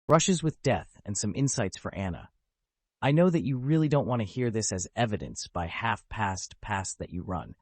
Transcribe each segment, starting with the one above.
Brushes with death and some insights for Anna. I know that you really don't want to hear this as evidence by half-past past that you run,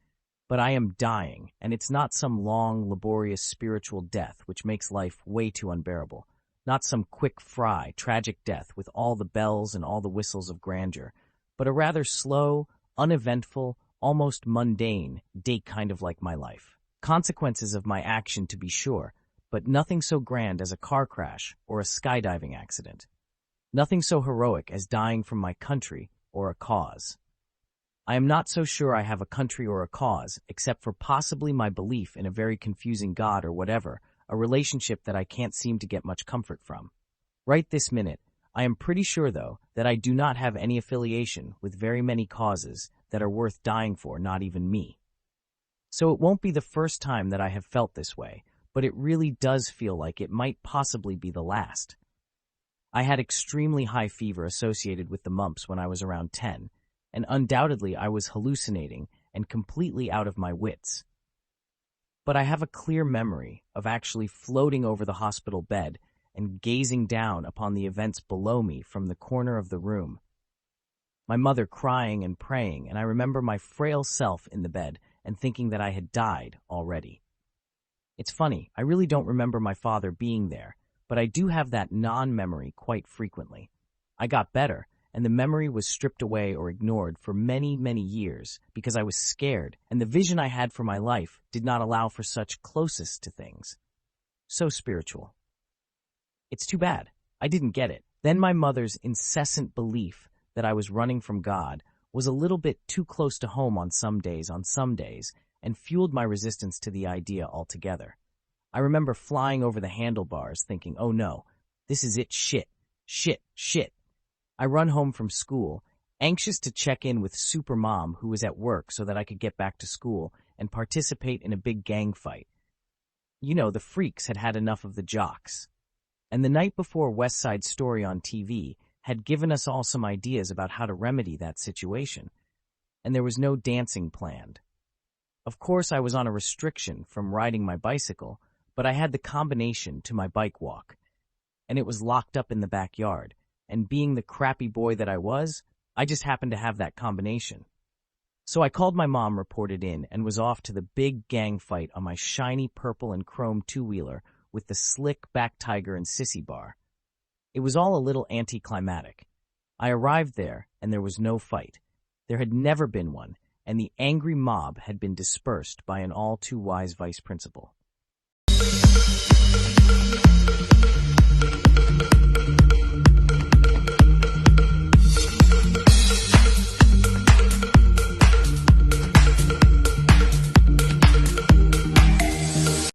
but I am dying, and it's not some long, laborious spiritual death which makes life way too unbearable. Not some quick fry, tragic death with all the bells and all the whistles of grandeur, but a rather slow, uneventful, almost mundane day, kind of like my life. Consequences of my action, to be sure, but nothing so grand as a car crash or a skydiving accident. Nothing so heroic as dying from my country or a cause. I am not so sure I have a country or a cause, except for possibly my belief in a very confusing God or whatever, a relationship that I can't seem to get much comfort from. Right this minute, I am pretty sure, though, that I do not have any affiliation with very many causes that are worth dying for, not even me. So it won't be the first time that I have felt this way, but it really does feel like it might possibly be the last. I had extremely high fever associated with the mumps when I was around 10, and undoubtedly I was hallucinating and completely out of my wits. But I have a clear memory of actually floating over the hospital bed and gazing down upon the events below me from the corner of the room. My mother crying and praying, and I remember my frail self in the bed and thinking that I had died already. It's funny, I really don't remember my father being there, but I do have that non-memory quite frequently. I got better, and the memory was stripped away or ignored for many, many years because I was scared, and the vision I had for my life did not allow for such closest to things. So spiritual. It's too bad. I didn't get it. Then my mother's incessant belief that I was running from God was a little bit too close to home on some days, and fueled my resistance to the idea altogether. I remember flying over the handlebars thinking, oh no, this is it, shit. I run home from school, anxious to check in with Supermom, who was at work, so that I could get back to school and participate in a big gang fight. You know, the freaks had had enough of the jocks. And the night before West Side Story on TV had given us all some ideas about how to remedy that situation, and there was no dancing planned. Of course, I was on a restriction from riding my bicycle, but I had the combination to my bike walk, and it was locked up in the backyard, and being the crappy boy that I was, I just happened to have that combination. So I called my mom, reported in, and was off to the big gang fight on my shiny purple and chrome two-wheeler with the slick back tiger and sissy bar. It was all a little anticlimactic. I arrived there, and there was no fight. There had never been one, and the angry mob had been dispersed by an all-too-wise vice principal.